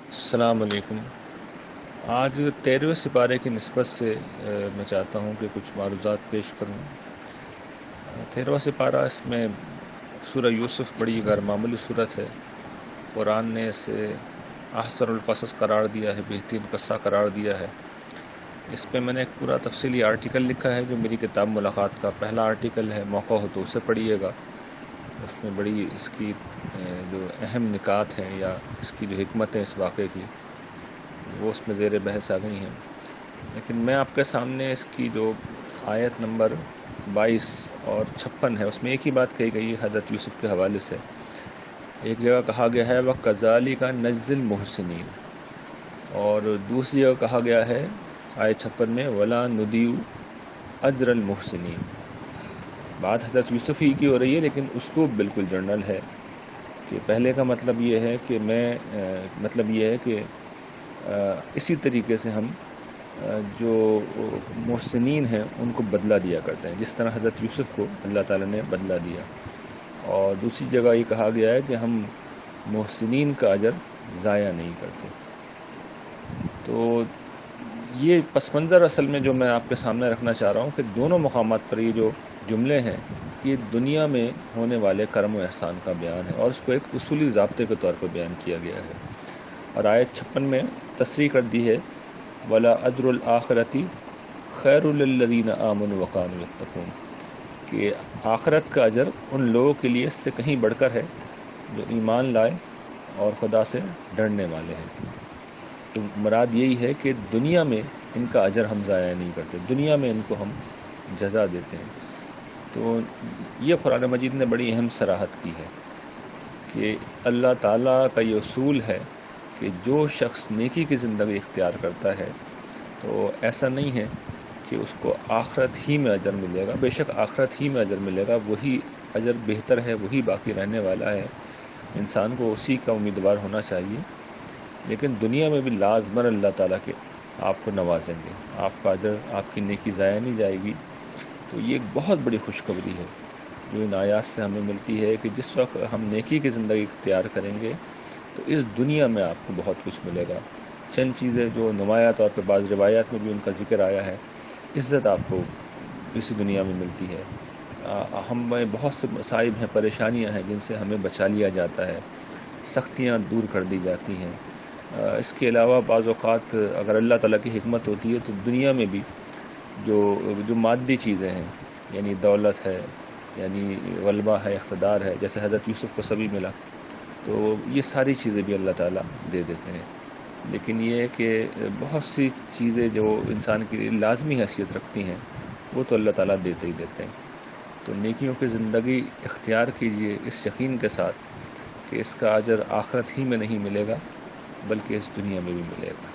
السلام علیکم۔ آج 13ویں سپارے کی نسبت سے میں چاہتا ہوں کہ کچھ معروضات پیش کروں۔ 13واں سپارہ، اس میں سورہ یوسف بڑی غیر معمولی صورت ہے۔ قرآن نے اسے احسن القصص قرار دیا ہے، بہترین قصہ قرار دیا ہے۔ اس پہ میں نے ایک پورا تفصیلی آرٹیکل لکھا ہے جو میری کتاب ملاقات کا پہلا آرٹیکل ہے، موقع ہو تو اسے پڑھیے گا۔ اس میں بڑی اس کی جو اہم نکات ہیں یا اس کی جو حکمت ہے اس واقعے کی، وہ اس میں زیر بحث آ گئی ہیں۔ لیکن میں آپ کے سامنے اس کی جو آیت نمبر 22 اور 56 ہے، اس میں ایک ہی بات کہی گئی ہے حضرت یوسف کے حوالے سے۔ ایک جگہ کہا گیا ہے وَكَذَلِكَ نَجْزِي الْمُحْسِنِينَ، اور دوسری جگہ کہا گیا ہے آیت 56 میں وَلَا نُضِيعُ أَجْرَ الْمُحْسِنِينَ۔ بات حضرت یوسف ہی کی ہو رہی ہے، لیکن اسلوب بالکل جنرل ہے کہ پہلے کا مطلب یہ ہے کہ اسی طریقے سے ہم جو محسنین ہیں ان کو بدلہ دیا کرتے ہیں، جس طرح حضرت یوسف کو اللہ تعالیٰ نے بدلہ دیا۔ اور دوسری جگہ یہ کہا گیا ہے کہ ہم محسنین کا اجر ضائع نہیں کرتے۔ تو یہ پس منظر اصل میں جو میں آپ کے سامنے رکھنا چاہ رہا ہوں کہ دونوں مقامات پر یہ جو جملے ہیں یہ دنیا میں ہونے والے کرم و احسان کا بیان ہے، اور اس کو ایک اصولی ضابطے کے طور پر بیان کیا گیا ہے۔ اور آیت 56 میں تصریح کر دی ہے وَلَا أَجْرُ الْآخِرَةِ خَيْرٌ لِّلَّذِينَ آمَنُوا وَكَانُوا يَتَّقُونَ، کہ آخرت کا اجر ان لوگوں کے لیے اس سے کہیں بڑھ کر ہے جو ایمان لائے اور خدا سے ڈرنے والے ہیں۔ تو مراد یہی ہے کہ دنیا میں ان کا اجر ہم ضائع نہیں کرتے، دنیا میں ان کو ہم جزا دیتے ہیں۔ تو یہ قرآن مجید نے بڑی اہم صراحت کی ہے کہ اللہ تعالیٰ کا یہ اصول ہے کہ جو شخص نیکی کی زندگی اختیار کرتا ہے تو ایسا نہیں ہے کہ اس کو آخرت ہی میں اجر ملے گا۔ بے شک آخرت ہی میں اجر ملے گا، وہی اجر بہتر ہے، وہی باقی رہنے والا ہے، انسان کو اسی کا امیدوار ہونا چاہیے۔ لیکن دنیا میں بھی لازماً اللہ تعالیٰ کے آپ کو نوازیں گے، آپ کا اجر، آپ کی نیکی ضائع نہیں جائے گی۔ تو یہ ایک بہت بڑی خوشخبری ہے جو ان آیات سے ہمیں ملتی ہے کہ جس وقت ہم نیکی کی زندگی اختیار کریں گے تو اس دنیا میں آپ کو بہت کچھ ملے گا۔ چند چیزیں جو نمایاں طور پہ بعض روایات میں بھی ان کا ذکر آیا ہے، عزت آپ کو اسی دنیا میں ملتی ہے، ہمیں بہت سے مصائب ہیں، پریشانیاں ہیں جن سے ہمیں بچا لیا جاتا ہے، سختیاں دور کر دی جاتی ہیں۔ اس کے علاوہ بعض اوقات اگر اللہ تعالیٰ کی حکمت ہوتی ہے تو دنیا میں بھی جو مادی چیزیں ہیں، یعنی دولت ہے، یعنی غلبہ ہے، اقتدار ہے، جیسے حضرت یوسف کو سبھی ملا، تو یہ ساری چیزیں بھی اللہ تعالیٰ دے دیتے ہیں۔ لیکن یہ ہے کہ بہت سی چیزیں جو انسان کے لیے لازمی حیثیت رکھتی ہیں وہ تو اللہ تعالیٰ دیتے ہی دیتے ہیں۔ تو نیکیوں کی زندگی اختیار کیجئے اس یقین کے ساتھ کہ اس کا اجر آخرت ہی میں نہیں ملے گا بلکہ اس دنیا میں بھی ملے گا۔